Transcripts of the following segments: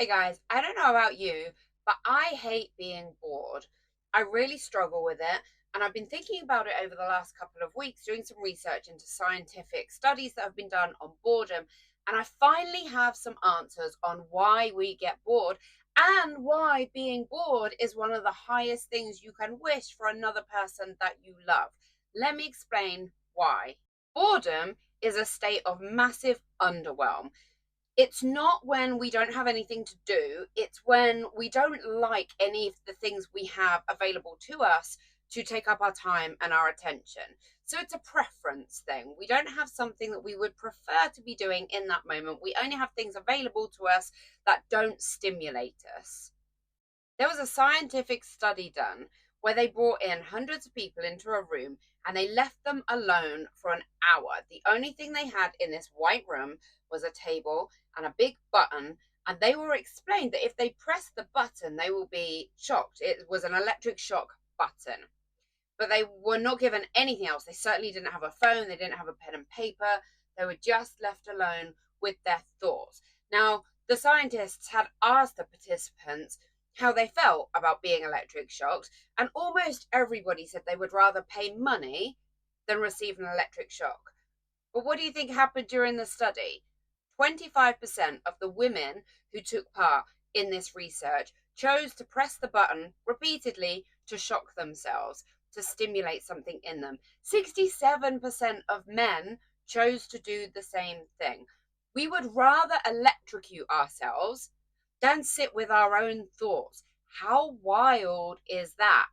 Hey guys, I don't know about you, but I hate being bored. I really struggle with it, and I've been thinking about it over the last couple of weeks, doing some research into scientific studies that have been done on boredom, and I finally have some answers on why we get bored and why being bored is one of the highest things you can wish for another person that you love. Let me explain why. Boredom is a state of massive underwhelm. It's not when we don't have anything to do, it's when we don't like any of the things we have available to us to take up our time and our attention. So it's a preference thing. We don't have something that we would prefer to be doing in that moment. We only have things available to us that don't stimulate us. There was a scientific study done where they brought in hundreds of people into a room and they left them alone for an hour. The only thing they had in this white room was a table and a big button, and they were explained that if they press the button, they will be shocked. It was an electric shock button. But they were not given anything else. They certainly didn't have a phone, they didn't have a pen and paper. They were just left alone with their thoughts. Now, the scientists had asked the participants how they felt about being electric shocked, and almost everybody said they would rather pay money than receive an electric shock. But what do you think happened during the study? 25% of the women who took part in this research chose to press the button repeatedly to shock themselves, to stimulate something in them. 67% of men chose to do the same thing. We would rather electrocute ourselves than sit with our own thoughts. How wild is that?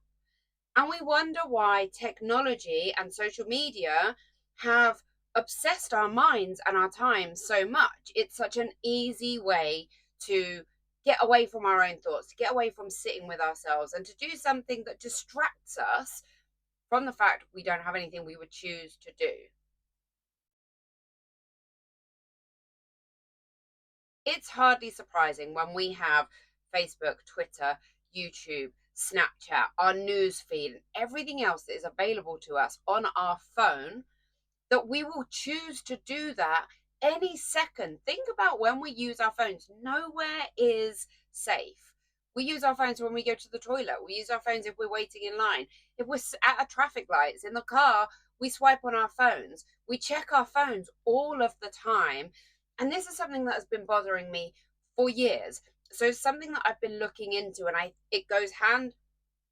And we wonder why technology and social media have obsessed our minds and our time so much. It's such an easy way to get away from our own thoughts, to get away from sitting with ourselves, and to do something that distracts us from the fact we don't have anything we would choose to do. It's hardly surprising when we have Facebook, Twitter, YouTube, Snapchat, our news feed, and everything else that is available to us on our phone that we will choose to do that any second. Think about when we use our phones. Nowhere is safe. We use our phones when we go to the toilet. We use our phones if we're waiting in line. If we're at a traffic lights in the car, we swipe on our phones. We check our phones all of the time. And this is something that has been bothering me for years. So something that I've been looking into, and it goes hand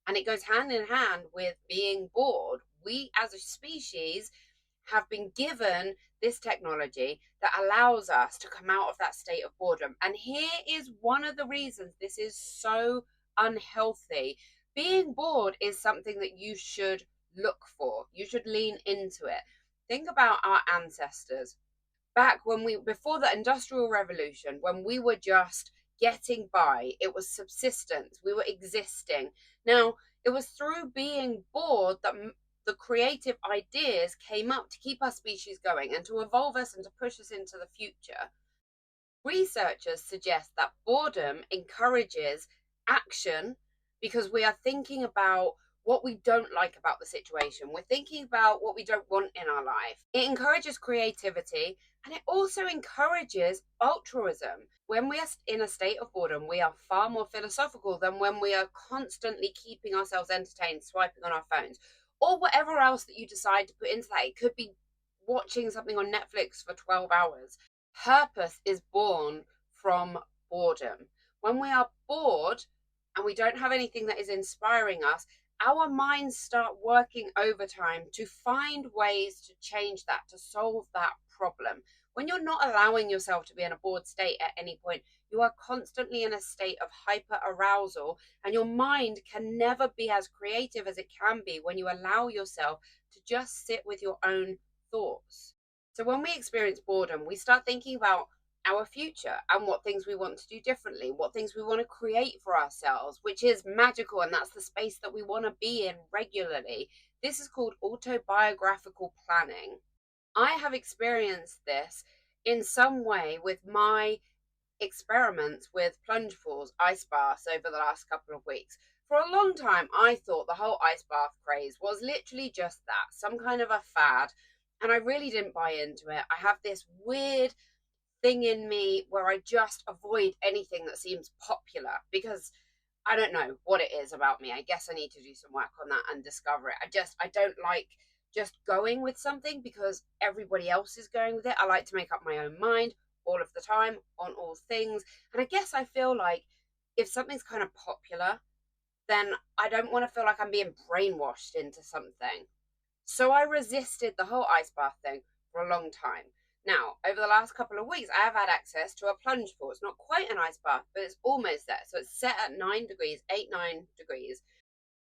in hand with being bored. We as a species have been given this technology that allows us to come out of that state of boredom. And here is one of the reasons this is so unhealthy. Being bored is something that you should look for. You should lean into it. Think about our ancestors. Back before the Industrial Revolution, when we were just getting by, it was subsistence, we were existing. Now, it was through being bored that the creative ideas came up to keep our species going and to evolve us and to push us into the future. Researchers suggest that boredom encourages action because we are thinking about what we don't like about the situation. We're thinking about what we don't want in our life. It encourages creativity, and it also encourages altruism. When we are in a state of boredom, we are far more philosophical than when we are constantly keeping ourselves entertained, swiping on our phones, or whatever else that you decide to put into that. It could be watching something on Netflix for 12 hours. Purpose is born from boredom. When we are bored and we don't have anything that is inspiring us, our minds start working overtime to find ways to change that, to solve that problem. When you're not allowing yourself to be in a bored state at any point, you are constantly in a state of hyper arousal, and your mind can never be as creative as it can be when you allow yourself to just sit with your own thoughts. So when we experience boredom, we start thinking about our future and what things we want to do differently, what things we want to create for ourselves, which is magical, and that's the space that we want to be in regularly. This is called autobiographical planning. I have experienced this in some way with my experiments with plunge pools, ice baths over the last couple of weeks. For a long time, I thought the whole ice bath craze was literally just that, some kind of a fad, and I really didn't buy into it. I have this weird thing in me where I just avoid anything that seems popular, because I don't know what it is about me. I guess I need to do some work on that and discover it. I don't like just going with something because everybody else is going with it. I like to make up my own mind all of the time on all things. And I guess I feel like if something's kind of popular, then I don't want to feel like I'm being brainwashed into something. So I resisted the whole ice bath thing for a long time. Now, over the last couple of weeks, I have had access to a plunge pool. It's not quite an ice bath, but it's almost there. So it's set at 9 degrees, 8, 9 degrees.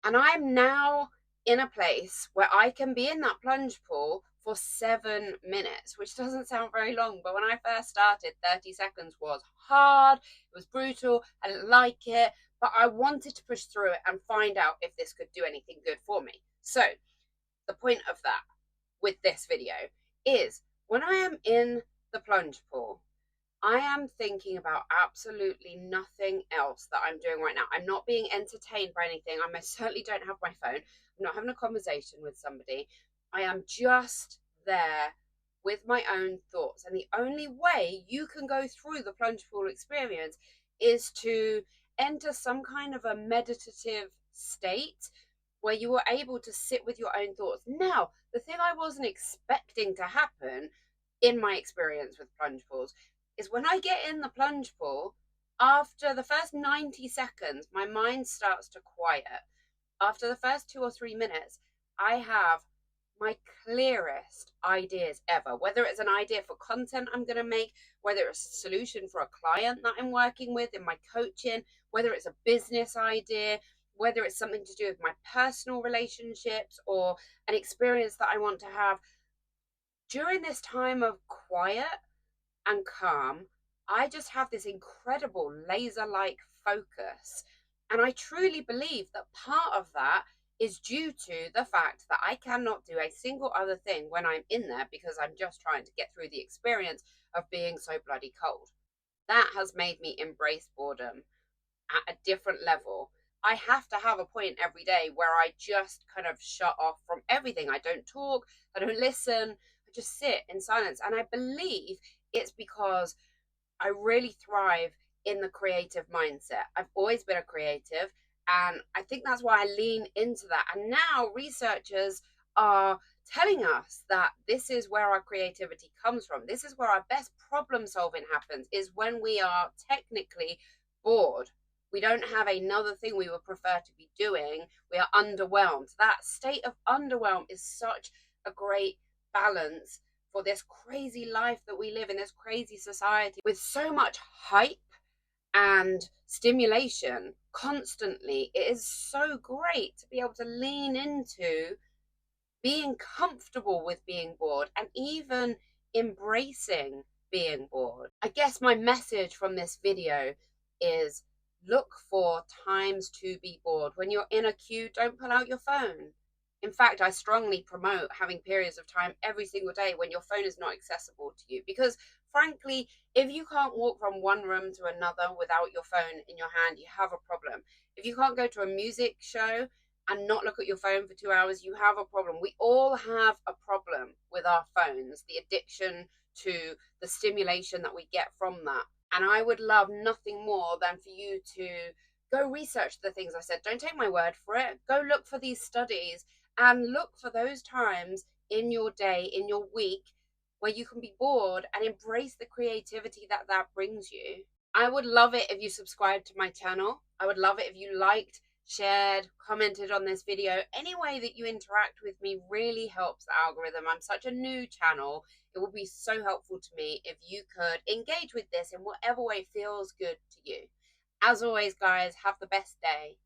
And I'm now in a place where I can be in that plunge pool for 7 minutes, which doesn't sound very long. But when I first started, 30 seconds was hard. It was brutal. I didn't like it. But I wanted to push through it and find out if this could do anything good for me. So the point of that with this video is when I am in the plunge pool, I am thinking about absolutely nothing else that I'm doing right now. I'm not being entertained by anything. I most certainly don't have my phone. I'm not having a conversation with somebody. I am just there with my own thoughts. And the only way you can go through the plunge pool experience is to enter some kind of a meditative state where you were able to sit with your own thoughts. Now, the thing I wasn't expecting to happen in my experience with plunge pools is when I get in the plunge pool, after the first 90 seconds, my mind starts to quiet. After the first 2 or 3 minutes, I have my clearest ideas ever, whether it's an idea for content I'm going to make, whether it's a solution for a client that I'm working with in my coaching, whether it's a business idea, whether it's something to do with my personal relationships or an experience that I want to have. During this time of quiet and calm, I just have this incredible laser-like focus. And I truly believe that part of that is due to the fact that I cannot do a single other thing when I'm in there because I'm just trying to get through the experience of being so bloody cold. That has made me embrace boredom at a different level. I have to have a point every day where I just kind of shut off from everything. I don't talk, I don't listen, I just sit in silence. And I believe it's because I really thrive in the creative mindset. I've always been a creative, and I think that's why I lean into that. And now researchers are telling us that this is where our creativity comes from. This is where our best problem solving happens, is when we are technically bored. We don't have another thing we would prefer to be doing. We are underwhelmed. That state of underwhelm is such a great balance for this crazy life that we live in, this crazy society with so much hype and stimulation constantly. It is so great to be able to lean into being comfortable with being bored and even embracing being bored. I guess my message from this video is look for times to be bored. When you're in a queue, don't pull out your phone. In fact, I strongly promote having periods of time every single day when your phone is not accessible to you. Because frankly, if you can't walk from one room to another without your phone in your hand, you have a problem. If you can't go to a music show and not look at your phone for 2 hours, you have a problem. We all have a problem with our phones, the addiction to the stimulation that we get from that. And I would love nothing more than for you to go research the things I said. Don't take my word for it. Go look for these studies and look for those times in your day, in your week, where you can be bored and embrace the creativity that that brings you. I would love it if you subscribed to my channel. I would love it if you liked, shared, commented on this video. Any way that you interact with me really helps the algorithm. I'm such a new channel. It would be so helpful to me if you could engage with this in whatever way feels good to you. As always, guys, have the best day.